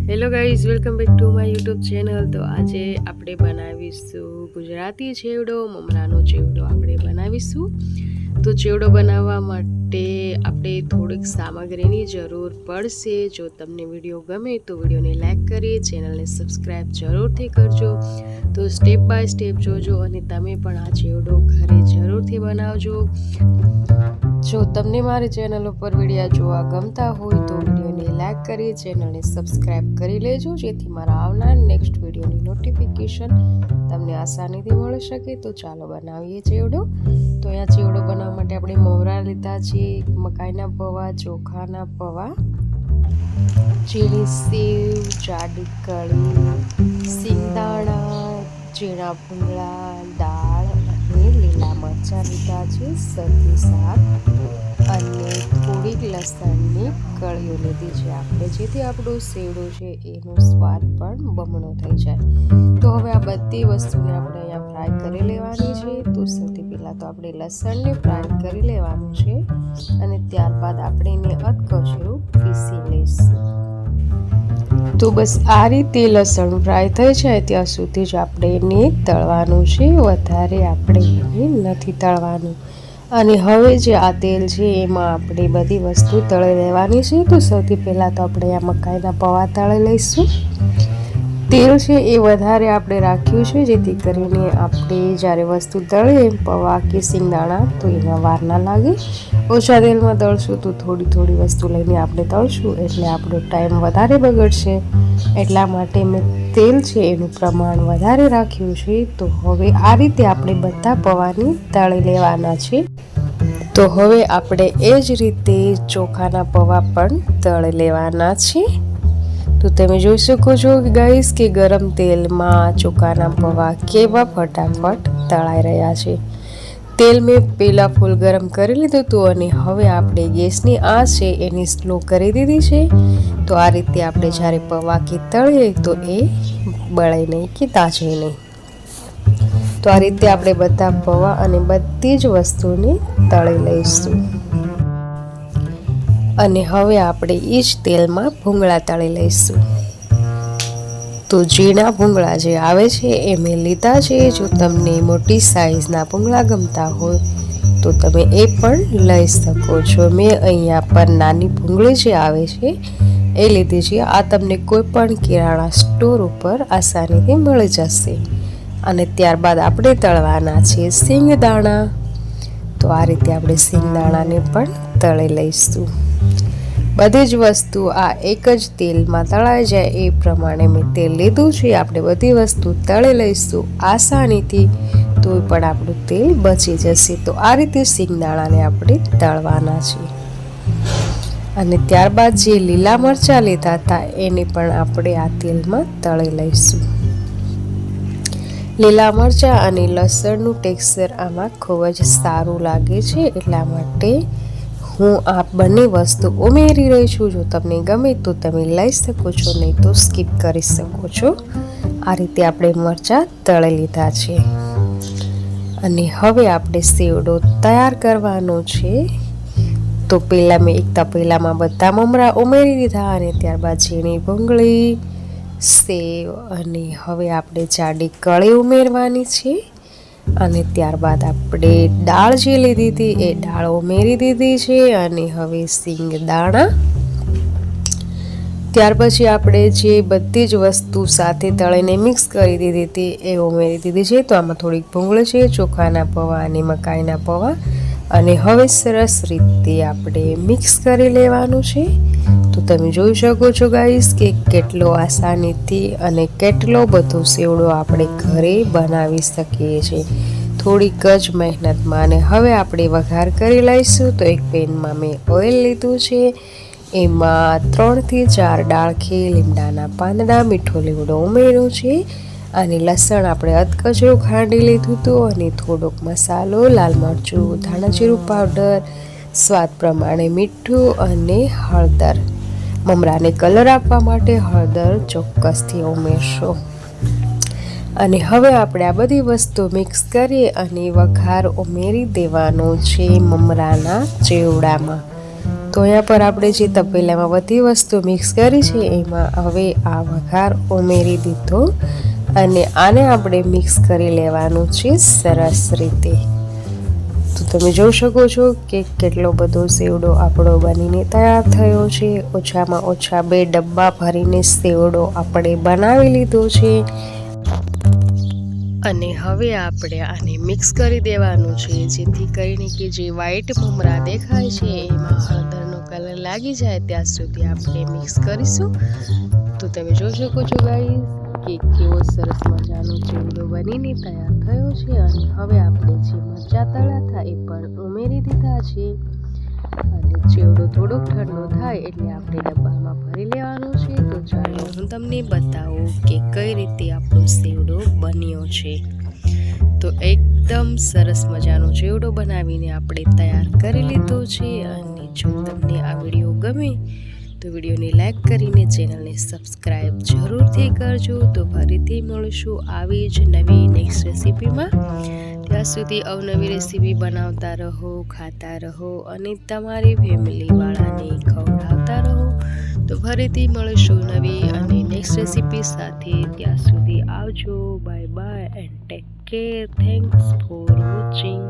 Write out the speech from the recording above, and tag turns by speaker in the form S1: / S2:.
S1: Hello guys, welcome back to my YouTube channel. તો આજે આપણે બનાવીશું ગુજરાતી ચેવડો, મમરાનો ચેવડો આપણે બનાવીશું. તો ચેવડો બનાવવા માટે આપણે થોડીક સામગ્રીની જરૂર પડશે. જો તમને વિડીયો ગમે તો વિડીયોને લાઈક કરી ચેનલને સબસ્ક્રાઈબ જરૂરથી કરજો. તો સ્ટેપ બાય સ્ટેપ જોજો અને તમે પણ આ ચેવડો ઘરે જરૂરથી બનાવજો. જો તમને મારી ચેનલ ઉપર વિડીયો જોવા ગમતા હોય તો વિડીયોને લાઈક કરી ચેનલને સબસ્ક્રાઈબ કરી લેજો, જેથી મારા આવનાર નેક્સ્ટ વિડીયોની નોટિફિકેશન તમને આસાનીથી મળી શકે. તો ચાલો બનાવીએ ચેવડો. તો અહીંયા ચેવડો બનાવવા માટે આપણે મમરા લીધા છે, મકાઈના પૌવા, ચોખાના પૌવા, ઝીણી સેવ, જાડી કળી, સિંગદાણા, ઝીણા ભૂંગળા, દાળ અને લીલા મરચાં લીધા છે, સરખી શાક અને થોડીક લસણની કળીઓ લીધી છે આપણે, જેથી આપણો સેવડો છે એનો સ્વાદ પણ બમણો થઈ જાય. તો હવે આ બધી વસ્તુને આપણે અહીંયા ફ્રાય કરી લેવાની છે. તો સૌથી પહેલાં તો આપણે લસણને ફ્રાય કરી લેવાનું છે અને ત્યારબાદ આપણે એને અધકચરું પીસી લઈશું. તો બસ આ રીતે લસણ ફ્રાય થઈ જાય ત્યાં સુધી જ આપણે એને તળવાનું છે, વધારે આપણે એને નથી તળવાનું. અને હવે જે આ તેલ છે એમાં આપણે બધી વસ્તુ તળી લેવાની છે. તો સૌથી પહેલાં તો આપણે આ મકાઈના પૌવા તળી લઈશું. તેલ છે એ વધારે આપણે રાખ્યું છે, જેથી કરીને આપણે જ્યારે વસ્તુ તળીએ પૌવા કે સિંગદાણા તો એમાં વાર ના લાગે. ઓછા તેલમાં તળશું તો થોડી થોડી વસ્તુ લઈને આપણે તળશું એટલે આપણો ટાઈમ વધારે બગડશે. એટલા માટે મેં તેલ છે એનું પ્રમાણ વધારે રાખ્યું છે. તો હવે આ રીતે આપણે બધા પૌવાને તળી લેવાના છે. તો હવે આપણે એ જ રીતે ચોખાના પૌવા પણ તળી લેવાના છે. તો તમે જોઈ શકો છો ગાઈસ કે ગરમ તેલમાં ચોખાના પૌવા કેવા ફટાફટ તળાઈ રહ્યા છે. તેલ મેં પહેલાં ફૂલ ગરમ કરી લીધું હતું અને હવે આપણે ગેસની આંચ છે એની સ્લો કરી દીધી છે. તો આ રીતે આપણે જ્યારે પૌવા કે તળીએ તો એ બળે નહીં કે તાજે નહીં. તો આ રીતે આપણે બધા પૌવા અને બધી જ વસ્તુને તળી લઈશું. અને હવે આપણે એ જ તેલમાં ભૂંગળા તળી લઈશું. તો ઝીણા ભૂંગળા જે આવે છે એ મેં લીધા છે. જો તમને મોટી સાઈઝના ભૂંગળા ગમતા હોય તો તમે એ પણ લઈ શકો છો. મેં અહીંયા પર નાની ભૂંગળી જે આવે છે એ લીધી છે. આ તમને કોઈ પણ કિરાણા સ્ટોર ઉપર આસાનીથી મળી જશે. અને ત્યારબાદ આપણે તળવાના છે સિંગદાણા. તો આ રીતે આપણે સિંગદાણાને પણ તળી લઈશું. બધી જ વસ્તુ આ એક જ તેલમાં તળાઈ જાય એ પ્રમાણે મેં તેલ લીધું છે. આપણે બધી વસ્તુ તળી લઈશું આસાનીથી, તો પણ આપણું તેલ બચી જશે. તો આ રીતે સિંગદાણાને આપણે તળવાના છે. અને ત્યારબાદ જે લીલા મરચાં લીધા હતા એને પણ આપણે આ તેલમાં તળી લઈશું. લીલા મરચાં અને લસણનું ટેક્સચર આમાં ખૂબ જ સારું લાગે છે, એટલા માટે હું આ બંને વસ્તુ ઉમેરી રહી છું. જો તમને ગમે તો તમે લઈ શકો છો, નહીં તો સ્કીપ કરી શકો છો. આ રીતે આપણે મરચાં તળી લીધા છે. અને હવે આપણે સેવડો તૈયાર કરવાનો છે. તો પહેલાં મેં એક તપેલામાં બધા મમરા ઉમેરી દીધા અને ત્યારબાદ ઝીણી ભૂંગળી, સેવ અને હવે આપણે જાડી કળી ઉમેરવાની છે. અને ત્યારબાદ આપણે દાળ જે લીધી હતી એ દાળ ઉમેરી દીધી છે. અને હવે સિંગદાણા, ત્યાર પછી આપણે જે બધી જ વસ્તુ સાથે તળીને મિક્સ કરી દીધી હતી એ ઉમેરી દીધી છે. તો આમાં થોડીક ભૂંગળી છે, ચોખાના પૌવા અને મકાઈના પૌવા, અને હવે સરસ રીતે આપણે મિક્સ કરી લેવાનું છે. તો તમે જોઈ શકો છો ગાઈસ કે કેટલો આસાનીથી અને કેટલો બધો સેવડો આપણે ઘરે બનાવી શકીએ છીએ થોડીક જ મહેનતમાં. અને હવે આપણે વઘાર કરી લઈશું. તો એક પેનમાં મેં ઓઇલ લીધું છે, એમાં 3 થી 4 ડાળખી લીમડાના પાંદડા, મીઠો લીમડો ઉમેર્યો છે. અને લસણ આપણે અધકચરું ખાંડી લીધું હતું અને થોડોક મસાલો, લાલ મરચું, ધાણા જીરું પાવડર, સ્વાદ પ્રમાણે મીઠું અને હળદર. મમરાને કલર આપવા માટે હળદર ચોક્કસથી ઉમેરશો. અને હવે આપણે આ બધી વસ્તુ મિક્સ કરી અને વઘાર ઉમેરી દેવાનો છે મમરાના ચેવડામાં. તો અહીંયા પર આપણે જે તપેલામાં બધી વસ્તુ મિક્સ કરી છે એમાં હવે આ વઘાર ઉમેરી દીધો અને આને આપણે મિક્સ કરી લેવાનું છે સરસ રીતે। તો તમે જોઈ શકો છો કે કેટલો બધો સેવડો આપણો બનીને તૈયાર થયો છે। ઓછામાં ઓછા 2 ડબ્બા ભરીને સેવડો આપણે બનાવી લીધો છે અને હવે આપણે આને મિક્સ કરી દેવાનું છે જેથી કરીને કે જે વ્હાઈટ મમરા દેખાય છે એમાં હળદરનો કલર લાગી જાય ત્યાં સુધી આપણે મિક્સ કરીશું। તો તમે જોઈ શકો છો ગાઈસ કે કેવો સરસ મજાનો ચેવડો બનીને તૈયાર થયો છે અને હવે આપણે જે મરચાં તળ્યા હતા એ પણ ઉમેરી દીધા છે અને ચેવડો થોડોક ઠંડો થાય એટલે આપણે ડબ્બામાં ભરી લેવાનો છે। તો ચાલો હું તમને બતાવું કે કઈ રીતે આપણો સેવડો બન્યો છે। તો એકદમ સરસ મજાનો ચેવડો બનાવીને આપણે તૈયાર કરી લીધો છે અને જો તમને આ વિડીયો ગમે તો વિડીયોને લાઈક કરીને ચેનલને સબસ્ક્રાઈબ જરૂરથી કરજો। તો ફરીથી મળશું આવી જ નવી નેક્સ્ટ રેસીપીમાં। ત્યાં સુધી અવનવી રેસીપી બનાવતા રહો, ખાતા રહો અને તમારી ફેમિલીવાળાને ખવડાવતા રહો। તો ફરીથી મળશું નવી અને નેક્સ્ટ રેસીપી સાથે। ત્યાં સુધી આવજો, bye bye and take care. Thanks for watching.